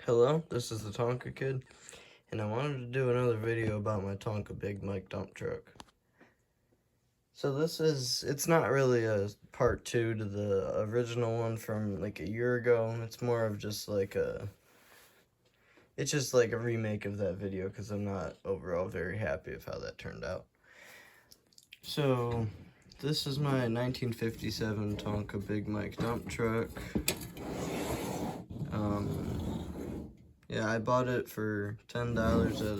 Hello, this is the Tonka Kid, and I wanted to do another video about my Tonka Big Mike dump truck. So it's not really a part 2 to the original one from like a year ago. It's more of just like it's just like a remake of that video because I'm not overall very happy of how that turned out. So, this is my 1957 Tonka Big Mike dump truck. Yeah, I bought it for $10 at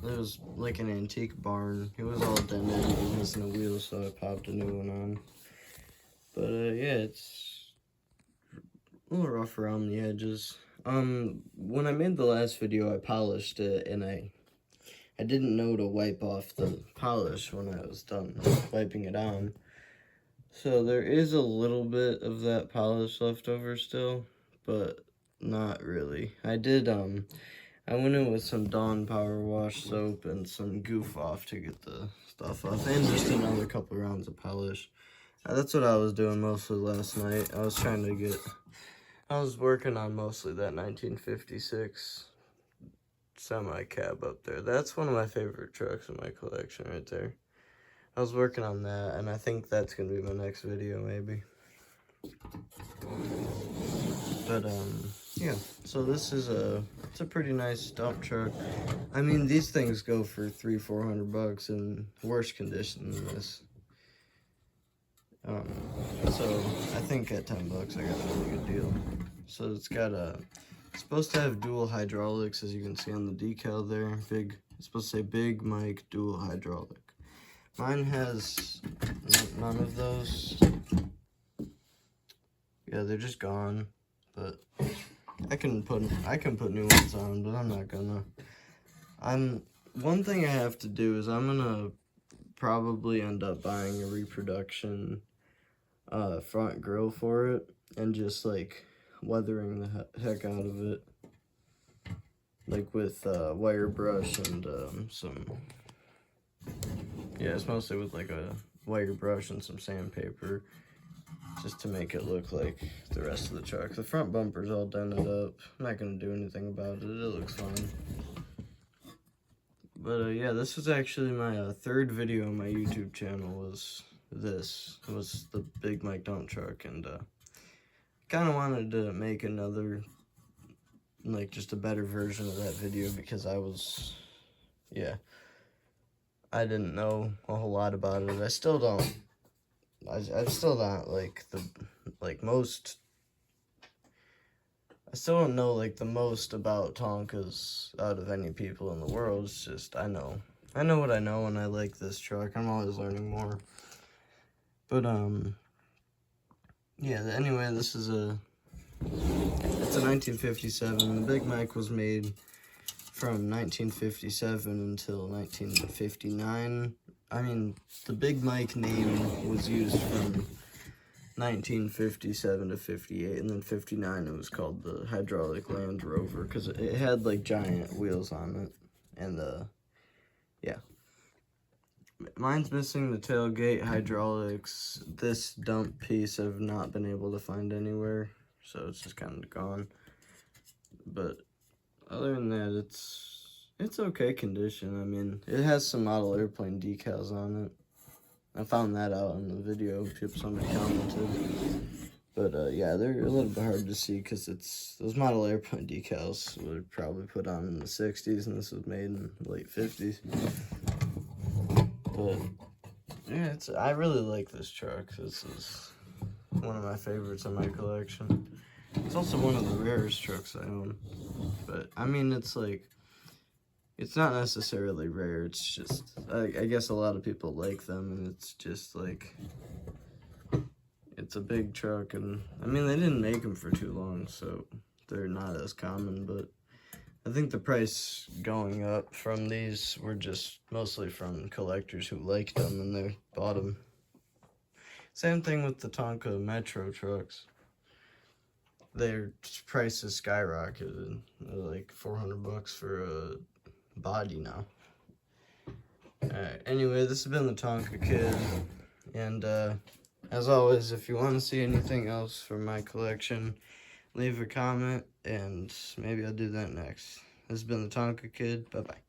it was like an antique barn. It was all dented and it was missing a wheel, so I popped a new one on. But yeah, it's a little rough around the edges. When I made the last video, I polished it, and I didn't know to wipe off the polish when I was done wiping it on. So there is a little bit of that polish left over still, but not really. I went in with some Dawn Power Wash soap and some Goof Off to get the stuff off, and just another couple rounds of polish. That's what I was doing mostly last night. I was working on mostly that 1956 semi-cab up there. That's one of my favorite trucks in my collection right there. I was working on that, and I think that's going to be my next video, maybe. But, yeah, so this is it's a pretty nice dump truck. I mean, these things go for $300-400 in worse condition than this. So I think at $10 I got a really good deal. So it's supposed to have dual hydraulics, as you can see on the decal there. It's supposed to say Big Mike dual hydraulic. Mine has none of those. Yeah, they're just gone. But I can put new ones on, but I'm not gonna. One thing I have to do is I'm gonna probably end up buying a reproduction front grill for it and just like weathering the heck out of it, like with wire brush and it's mostly with like a wire brush and some sandpaper, just to make it look like the rest of the truck. The front bumper's all dented up. I'm not gonna do anything about it. It looks fine. But yeah, this was actually my third video on my YouTube channel. Was the Big Mike dump truck, and kind of wanted to make another, like, just a better version of that video, because I didn't know a whole lot about it. I still don't. I'm still not I still don't know like the most about Tonkas out of any people in the world. It's just I know what I know, and I like this truck. I'm always learning more. But yeah. Anyway, it's a 1957. The Big Mike was made from 1957 until 1959. I mean, the Big Mike name was used from 1957 to 58, and then 59 it was called the Hydraulic Land Rover, because it had like giant wheels on it. And yeah, mine's missing the tailgate hydraulics. This dump piece I've not been able to find anywhere, so it's just kind of gone. But other than that, it's okay condition. I mean, it has some model airplane decals on it. I found that out in the video, somebody commented. But yeah, they're a little bit hard to see because those model airplane decals were probably put on in the 60s, and this was made in the late 50s. But yeah, I really like this truck. This is one of my favorites in my collection. It's also one of the rarest trucks I own. But I mean, it's not necessarily rare. It's just, I guess a lot of people like them, and it's just like, it's a big truck, and I mean, they didn't make them for too long, so they're not as common. But I think the price going up from these were just mostly from collectors who liked them and they bought them. Same thing with the Tonka Metro trucks. Their prices skyrocketed. They're like $400 for a body now. Alright, anyway, this has been the Tonka Kid, and as always, if you want to see anything else from my collection, leave a comment, and maybe I'll do that next. This has been the Tonka Kid. Bye-bye.